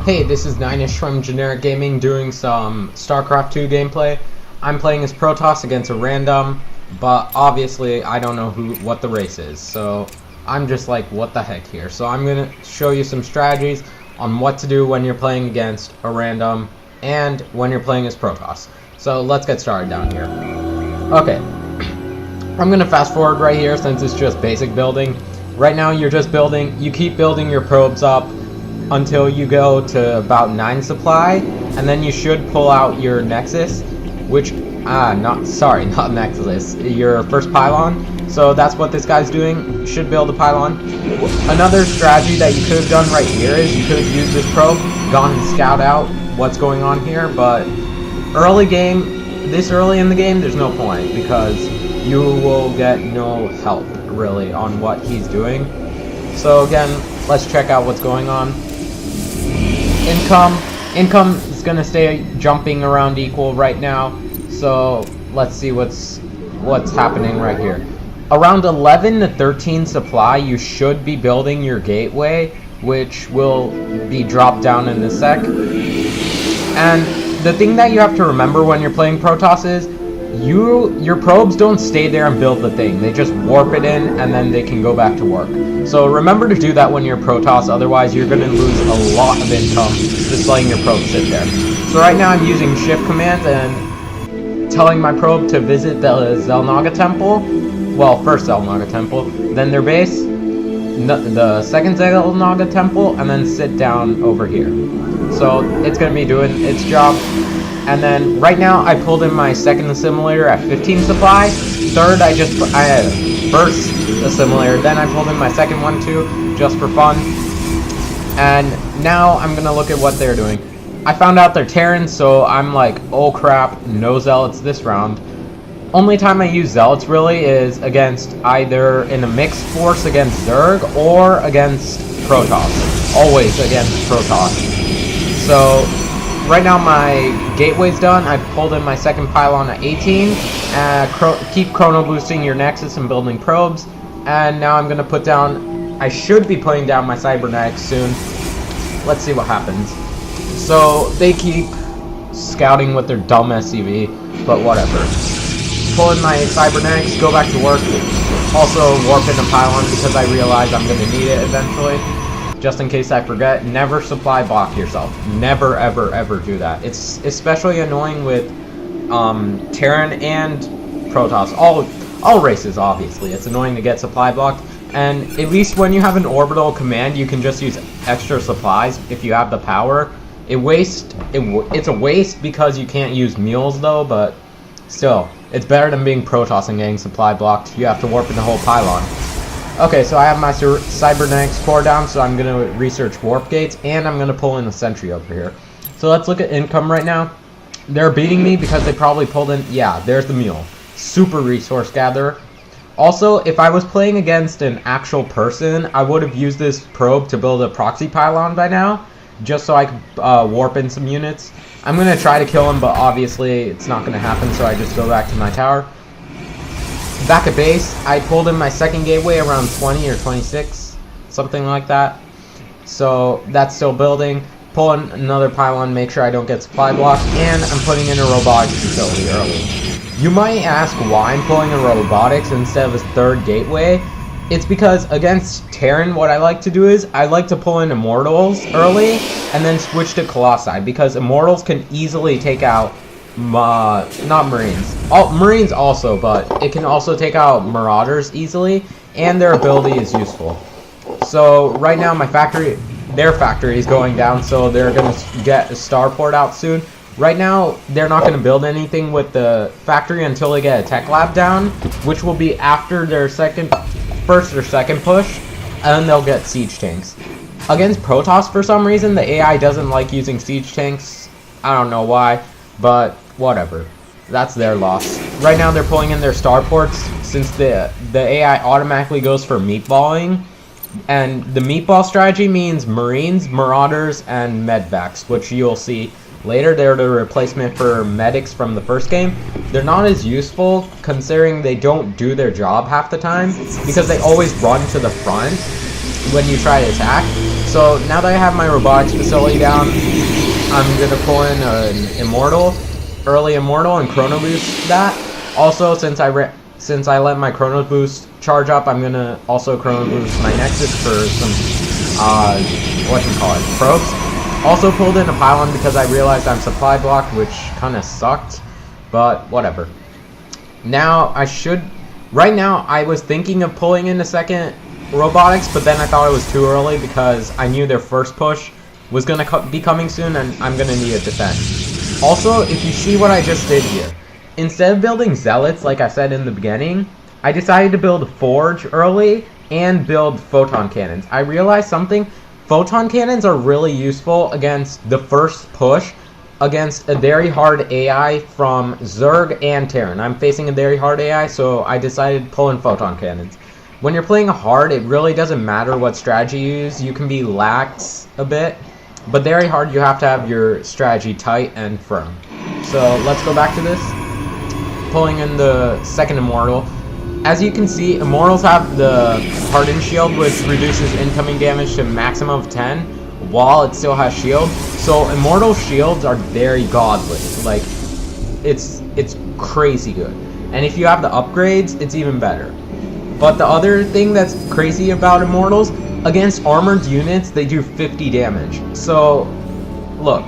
Hey, this is Nainesh from GenericGaming doing some Starcraft 2 gameplay. I'm playing as Protoss against a random, but obviously I don't know what the race is, so I'm just like, what the heck here. So I'm going to show you some strategies on what to do when you're playing against a random and when you're playing as Protoss. So let's get started down here. Okay, I'm going to fast forward right here since it's just basic building. Right now you're just building, you keep building your probes up until you go to about 9 supply, and then you should pull out your Nexus, which, not Nexus, your first pylon. So that's what this guy's doing, should build a pylon. Another strategy that you could have done right here is you could have used this probe, gone and scout out what's going on here, but this early in the game, there's no point, because you will get no help, really, on what he's doing. So again, let's check out what's going on. Income is gonna stay jumping around equal right now, so let's see what's happening right here. Around 11 to 13 supply, you should be building your gateway, which will be dropped down in a sec. And the thing that you have to remember when you're playing Protoss is your probes don't stay there and build the thing. They just warp it in and then they can go back to work. So remember to do that when you're Protoss, otherwise you're going to lose a lot of income just letting your probe sit there. So right now I'm using shift command and telling my probe to visit the Xel'Naga temple. Well, first Xel'Naga temple, then their base, the second Xel'Naga temple, and then sit down over here. So it's going to be doing its job. And then right now I pulled in my second assimilator at 15 supply. Third, I burst assimilator. Then I pulled in my second one too, just for fun. And now I'm gonna look at what they're doing. I found out they're Terrans, so I'm like, oh crap, no Zealots this round. Only time I use Zealots really is against either in a mixed force against Zerg or against Protoss. Always against Protoss. So right now my gateway's done. I pulled in my second pylon at 18. Keep chrono boosting your Nexus and building probes. And now I'm going to put down, I should be putting down my cybernetics soon. Let's see what happens. So they keep scouting with their dumb SCV, but whatever. Pull in my cybernetics, go back to work. Also warp in a pylon because I realize I'm going to need it eventually. Just in case I forget, never supply block yourself. Never, ever, ever do that. It's especially annoying with Terran and Protoss. All races, obviously. It's annoying to get supply blocked. And at least when you have an orbital command, you can just use extra supplies if you have the power. It's a waste because you can't use mules, though, but still, it's better than being Protoss and getting supply blocked. You have to warp in the whole pylon. Okay, so I have my cybernetics core down, so I'm going to research warp gates, and I'm going to pull in a sentry over here. So let's look at income right now. They're beating me because they probably pulled in, yeah, there's the mule. Super resource gatherer. Also, if I was playing against an actual person, I would have used this probe to build a proxy pylon by now, just so I could warp in some units. I'm going to try to kill him, but obviously it's not going to happen, so I just go back to my tower. Back at base, I pulled in my second gateway around 20 or 26, something like that. So that's still building. Pull in another pylon, make sure I don't get supply blocked, and I'm putting in a robotics facility early. You might ask why I'm pulling in robotics instead of a third gateway. It's because against Terran, what I like to do is I like to pull in Immortals early and then switch to Colossi, because Immortals can easily take out not Marines. Marines also, but it can also take out Marauders easily, and their ability is useful. So right now their factory is going down, so they're going to get a starport out soon. Right now, they're not going to build anything with the factory until they get a tech lab down, which will be after their first or second push, and then they'll get siege tanks. Against Protoss, for some reason, the AI doesn't like using siege tanks. I don't know why, but whatever. That's their loss. Right now they're pulling in their starports since the AI automatically goes for meatballing. And the meatball strategy means Marines, Marauders, and medvacs, which you'll see later. They're the replacement for medics from the first game. They're not as useful considering they don't do their job half the time because they always run to the front when you try to attack. So now that I have my robotics facility down, I'm gonna pull in an immortal, early immortal, and chrono boost that. Also, since I let my chrono boost charge up, I'm gonna also chrono boost my Nexus for some probes. Also pulled in a pylon because I realized I'm supply blocked, which kind of sucked, but whatever. Now right now I was thinking of pulling in a second robotics, but then I thought it was too early because I knew their first push was going to be coming soon and I'm going to need a defense. Also, if you see what I just did here, instead of building zealots like I said in the beginning, I decided to build forge early and build photon cannons. I realized something. Photon cannons are really useful against the first push against a very hard AI from Zerg and Terran. I'm facing a very hard AI, so I decided to pull in photon cannons. When you're playing hard, it really doesn't matter what strategy you use. You can be lax a bit, but very hard you have to have your strategy tight and firm. So let's go back to this. Pulling in the second immortal. As you can see, immortals have the hardened shield, which reduces incoming damage to a maximum of 10 while it still has shield. So immortal shields are very godly. Like, it's crazy good. And if you have the upgrades, it's even better. But the other thing that's crazy about immortals, against armored units, they do 50 damage. So, look,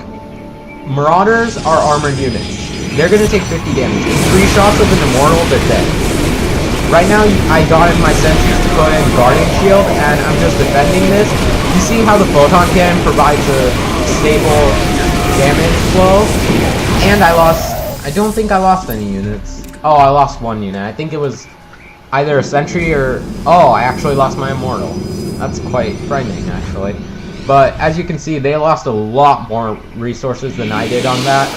marauders are armored units. They're gonna take 50 damage. In 3 shots of an immortal, they're dead. Right now, I got in my sentries to put in Guardian Shield, and I'm just defending this. You see how the Photon Cannon provides a stable damage flow? And I don't think I lost any units. Oh, I lost 1 unit. I think it was either a sentry or... Oh, I actually lost my Immortal. That's quite frightening, actually. But as you can see, they lost a lot more resources than I did on that.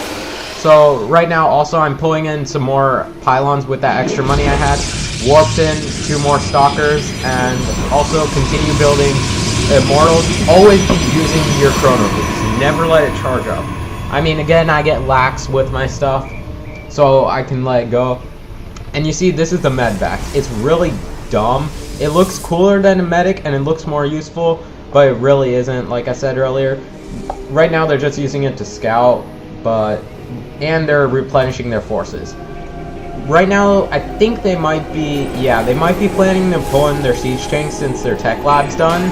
So right now, also, I'm pulling in some more pylons with that extra money I had. Warped in 2 more stalkers, and also continue building immortals. Always keep using your chrono boost. Never let it charge up. I mean, again, I get lax with my stuff, so I can let it go. And you see, this is the medvac. It's really dumb. It looks cooler than a medic, and it looks more useful, but it really isn't, like I said earlier. Right now, they're just using it to scout, and they're replenishing their forces. Right now, I think they might be planning to pull in their siege tanks since their tech lab's done.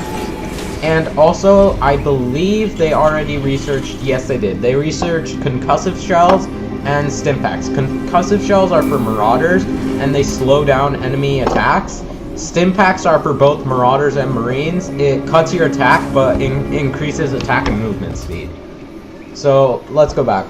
And also, I believe they already researched, yes they did, they researched concussive shells and stimpaks. Concussive shells are for marauders, and they slow down enemy attacks. Stimpaks are for both marauders and marines. It cuts your attack, but increases attack and movement speed. So, let's go back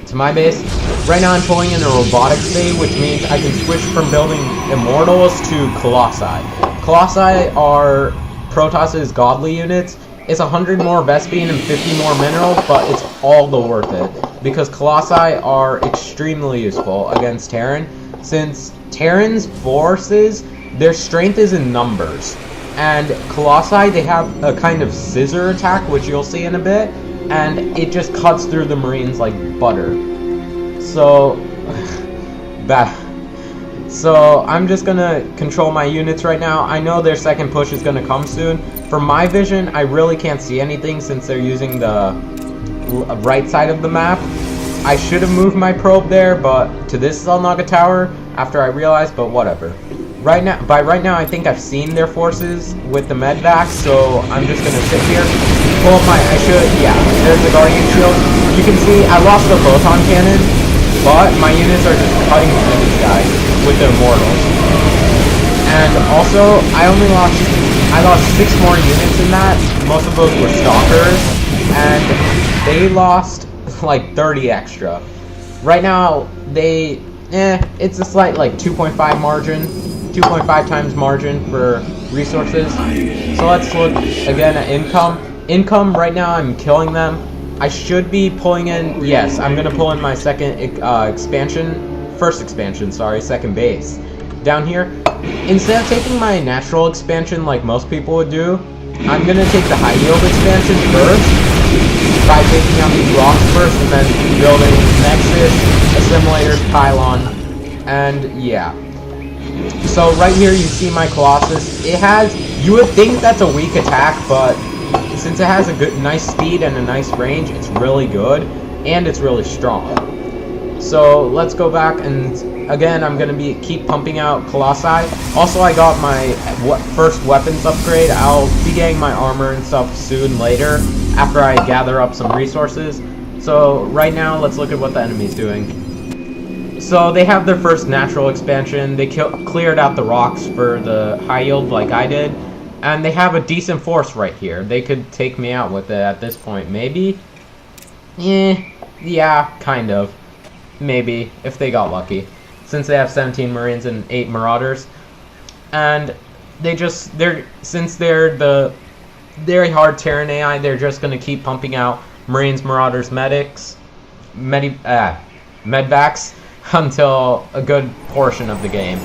to my base. Right now I'm pulling in a robotics bay, which means I can switch from building immortals to colossi. Colossi are Protoss's godly units. It's 100 more Vespene and 50 more mineral, but it's all the worth it because colossi are extremely useful against Terran. Since Terran's forces, their strength is in numbers, and colossi, they have a kind of scissor attack, which you'll see in a bit, and it just cuts through the marines like butter. So, So I'm just gonna control my units right now. I know their second push is gonna come soon. From my vision, I really can't see anything since they're using the right side of the map. I should have moved my probe there, but to this Zelnaga tower after I realized, but whatever. Right now, I think I've seen their forces with the medvac, so I'm just gonna sit here, pull up there's the Guardian Shield. You can see I lost the Photon Cannon, but my units are just cutting through these guys with the Immortals. And also, I lost 6 more units in that. Most of those were Stalkers, and they lost like 30 extra. Right now, it's a slight like 2.5 margin. 2.5 times margin for resources. So let's look again at income. Income, right now I'm killing them. I should be pulling in, yes, I'm gonna pull in my second second base. Down here, instead of taking my natural expansion like most people would do, I'm gonna take the high yield expansion first, by taking out these rocks first and then building Nexus, Assimilators, Pylon, and yeah. So right here you see my Colossus. You would think that's a weak attack, but since it has a nice speed and a nice range, it's really good, and it's really strong. So let's go back, and again, I'm gonna keep pumping out Colossi. Also, I got my first weapons upgrade. I'll be getting my armor and stuff soon later, after I gather up some resources. So right now, let's look at what the enemy's doing. So they have their first natural expansion. They cleared out the rocks for the high yield like I did. And they have a decent force right here. They could take me out with it at this point, maybe? Yeah, kind of. Maybe, if they got lucky. Since they have 17 Marines and 8 Marauders. And since they're the very hard Terran AI, they're just going to keep pumping out Marines, Marauders, Medics, Medvacs, until a good portion of the game.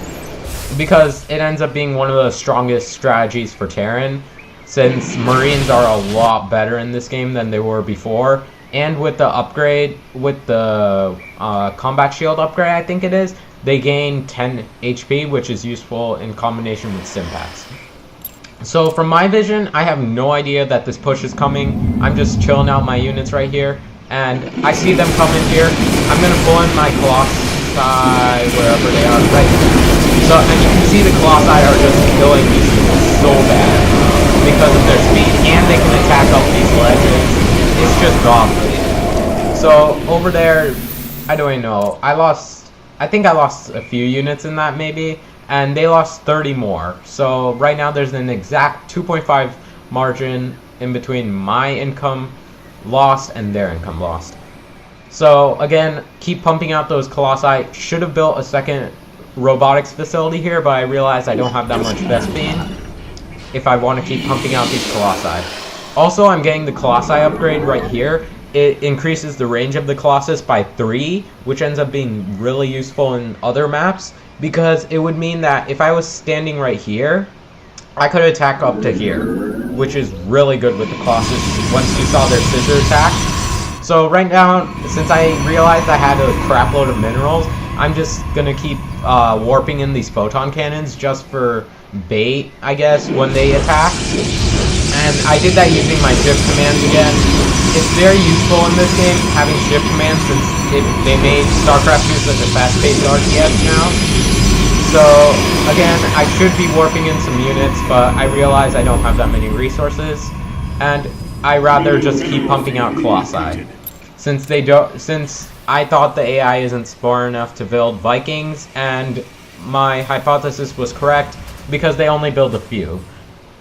Because it ends up being one of the strongest strategies for Terran, since Marines are a lot better in this game than they were before. And with the upgrade, with the combat shield upgrade, I think it is, they gain 10 HP, which is useful in combination with Stimpaks. So from my vision, I have no idea that this push is coming. I'm just chilling out my units right here, and I see them coming here. I'm going to pull in my Colossi, wherever they are, right here. So, and you can see the Colossi are just killing these units so bad because of their speed, and they can attack up these ledges. It's just godly. So, over there, I don't even know. I think I lost a few units in that, maybe, and they lost 30 more. So, right now, there's an exact 2.5 margin in between my income lost and their income lost. So, again, keep pumping out those Colossi. Should have built a second robotics facility here, but I realized I don't have that much Vespene if I want to keep pumping out these Colossi. Also, I'm getting the Colossi upgrade right here. It increases the range of the Colossus by 3, which ends up being really useful in other maps, because it would mean that if I was standing right here, I could attack up to here, which is really good with the Colossus once you saw their scissor attack. So right now, since I realized I had a crap load of minerals, I'm just gonna keep warping in these photon cannons just for bait, I guess, when they attack. And I did that using my shift commands again. It's very useful in this game, having shift commands, since they made Starcraft 2 such a fast-paced RTS now. So, again, I should be warping in some units, but I realize I don't have that many resources, and I rather just keep pumping out Colossi. Since I thought the AI isn't smart enough to build Vikings, and my hypothesis was correct, because they only build a few.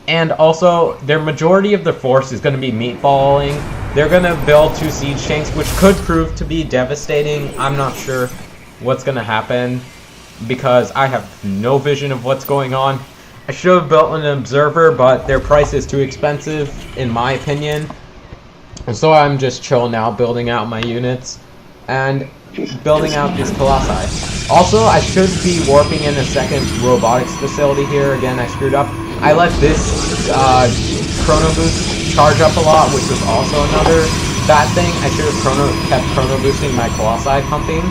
And also, their majority of their force is going to be meatballing. They're going to build 2 siege tanks, which could prove to be devastating. I'm not sure what's going to happen, because I have no vision of what's going on. I should have built an observer, but their price is too expensive, in my opinion. And so I'm just chilling out, building out my units, and building out these Colossi. Also, I should be warping in a second robotics facility here. Again, I screwed up. I let this chrono boost charge up a lot, which was also another bad thing. I should have kept chrono boosting my Colossi pumping.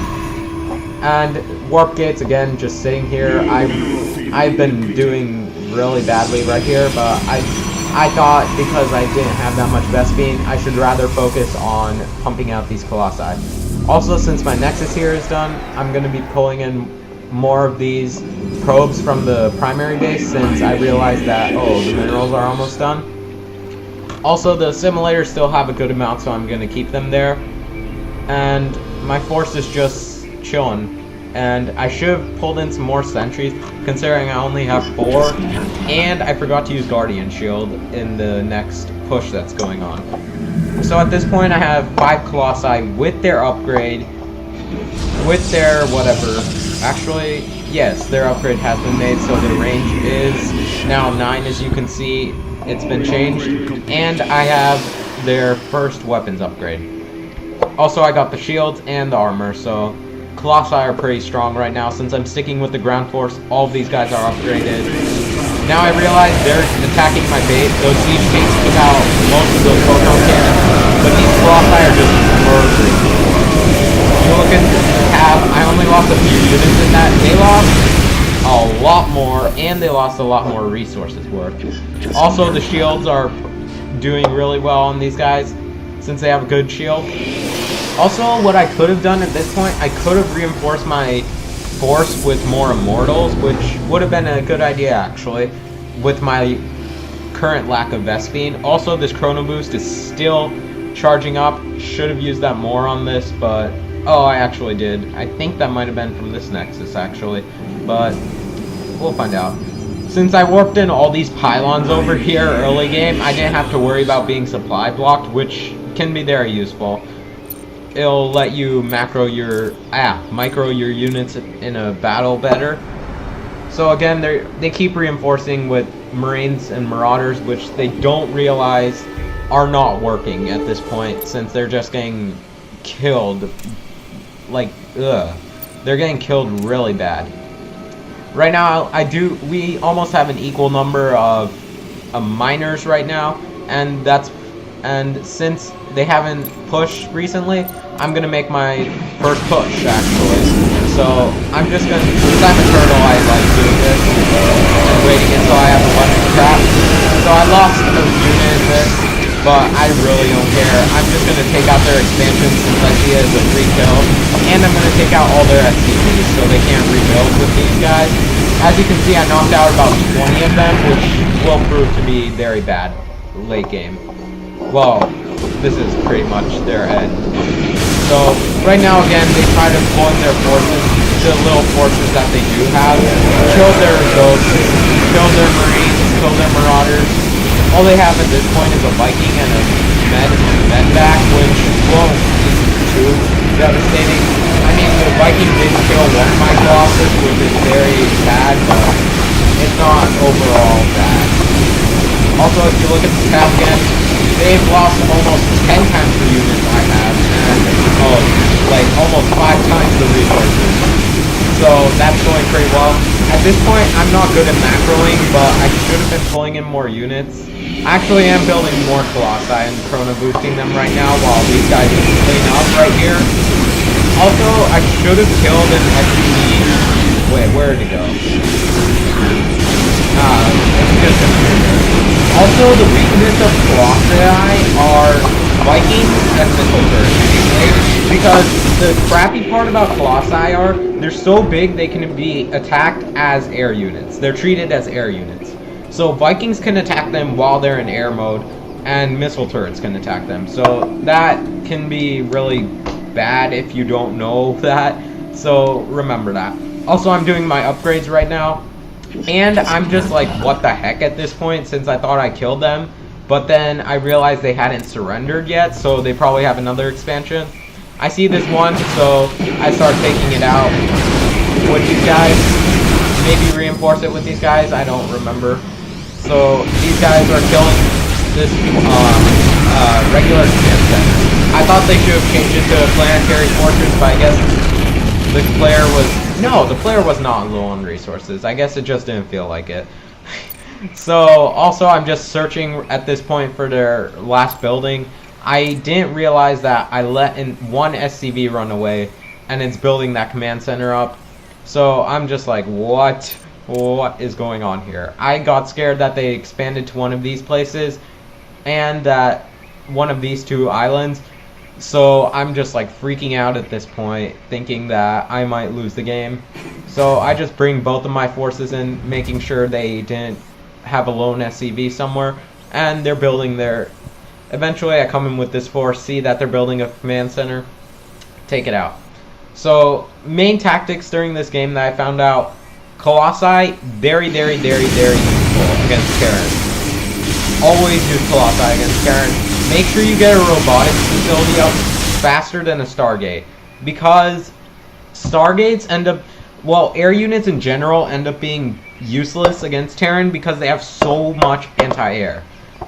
And warp gates, again, just sitting here. I've been doing really badly right here, but I thought because I didn't have that much Vespene, I should rather focus on pumping out these Colossi. Also, since my Nexus here is done, I'm going to be pulling in more of these probes from the primary base, since I realized that, oh, the minerals are almost done. Also, the simulators still have a good amount, so I'm going to keep them there. And my force is just chilling. And I should have pulled in some more sentries, considering I only have 4. And I forgot to use Guardian Shield in the next push that's going on. So at this point I have 5 Colossi with their upgrade, with their whatever. Actually, yes, their upgrade has been made, so their range is now 9, as you can see. It's been changed. And I have their first weapons upgrade. Also, I got the shields and the armor, so Colossi are pretty strong right now. Since I'm sticking with the ground force, all of these guys are upgraded. Now I realize they're attacking my base. Those siege tanks took out most of those photon cannons, but these Colossi are just murdering. If you look at the tab, I only lost a few units in that. They lost a lot more, and they lost a lot more resources worth. Also, the shields are doing really well on these guys since they have a good shield. Also, what I could have done at this point, I could have reinforced my force with more immortals, which would have been a good idea actually, with my current lack of Vespene. Also, this Chrono Boost is still charging up. Should have used that more on this, but oh, I actually did. I think that might have been from this Nexus actually, but we'll find out. Since I warped in all these pylons over here early game, I didn't have to worry about being supply blocked, which can be very useful. It'll let you micro your units in a battle better. So again, they keep reinforcing with Marines and Marauders, which they don't realize are not working at this point, since they're just getting killed. Like, ugh. They're getting killed really bad. Right now, we almost have an equal number of miners right now, and since they haven't pushed recently, I'm gonna make my first push actually. So I'm just gonna, since I'm a turtle, I like doing this and waiting until I have a bunch of crap. So I lost a unit in this, but I really don't care. I'm just gonna take out their expansion since I see it as a free kill, and I'm gonna take out all their SCVs so they can't rebuild with these guys. As you can see, I knocked out about 20 of them, which will prove to be very bad late game. Well, this is pretty much their end. So, right now, again, they try to pull in their forces, the little forces that they do have, kill their ghosts, kill their marines, kill their marauders. All they have at this point is a Viking and a med back, which won't be too devastating. I mean, the Viking did kill one of my Colossus, which is very bad, but it's not overall bad. Also, if you look at the tab again, they've lost almost 10 times the units I have, and like almost 5 times the resources. So that's going pretty well. At this point, I'm not good at macroing, but I should have been pulling in more units. I actually am building more Colossi and Chrono boosting them right now while these guys clean up right here. Also, I should have killed an SCV. Wait, where did it go? It's just a trigger. Also, the weakness of Colossi are Vikings and missile turrets. Because the crappy part about Colossi are, they're so big they can be attacked as air units. They're treated as air units. So Vikings can attack them while they're in air mode, and missile turrets can attack them. So that can be really bad if you don't know that. So remember that. Also, I'm doing my upgrades right now. And I'm just like, what the heck at this point, since I thought I killed them. But then I realized they hadn't surrendered yet, so they probably have another expansion. I see this one, so I start taking it out with these guys. Maybe reinforce it with these guys, I don't remember. So these guys are killing this regular command center. I thought they should have changed it to a planetary fortress, but I guess the player was... No, the player was not low on resources. I guess it just didn't feel like it. So, also, I'm just searching at this point for their last building. I didn't realize that I let in one SCV run away, and it's building that command center up. So, I'm just like, what? What is going on here? I got scared that they expanded to one of these places, and that one of these two islands. So I'm just like freaking out at this point, thinking that I might lose the game. So I just bring both of my forces in, making sure they didn't have a lone SCV somewhere, and they're building their... Eventually I come in with this force, see that they're building a command center, take it out. So main tactics during this game that I found out: Colossi, very, very, very, very useful against Terran. Always use Colossi against Terran. Make sure you get a robotics facility up faster than a Stargate, because Stargates end up, well, air units in general end up being useless against Terran because they have so much anti-air.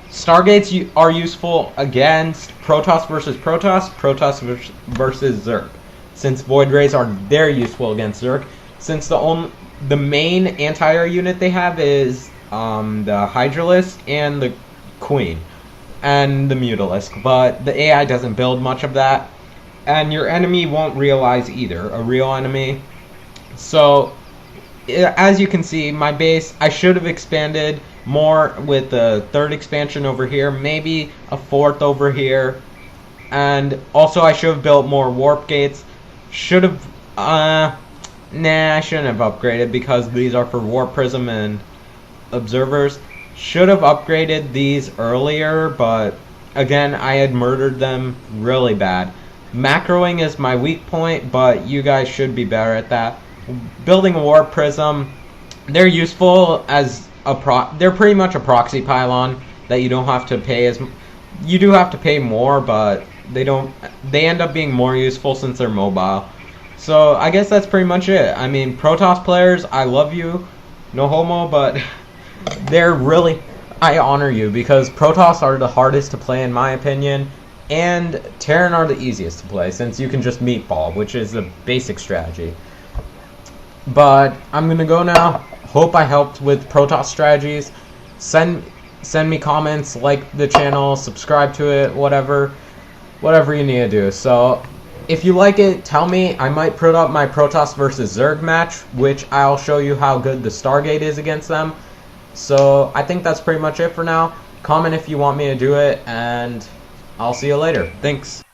Stargates are useful against Protoss versus Protoss, Protoss versus Zerg, since Void Rays are very useful against Zerg, since the main anti-air unit they have is the Hydralisk and the Queen and the Mutalisk, but the AI doesn't build much of that, and your enemy won't realize either, a real enemy. So as you can see, my base, I should have expanded more with the third expansion over here, maybe a fourth over here. And also I should have built more warp gates. Should have, nah, I shouldn't have upgraded because these are for warp prism and observers. Should have upgraded these earlier, but again, I had murdered them really bad. Macroing is my weak point, but you guys should be better at that. Building a warp prism, they're useful as they're pretty much a proxy pylon that you don't have to pay as you do have to pay more, but they end up being more useful since they're mobile. So I guess that's pretty much it. I mean, Protoss players, I love you, no homo, but they're really, I honor you because Protoss are the hardest to play in my opinion, and Terran are the easiest to play since you can just meatball, which is the basic strategy. But I'm gonna go now. Hope I helped with Protoss strategies. Send me comments, like the channel, subscribe to it, whatever you need to do. So if you like it, tell me. I might put up my Protoss versus Zerg match, which I'll show you how good the Stargate is against them. So I think that's pretty much it for now. Comment if you want me to do it, and I'll see you later. Thanks.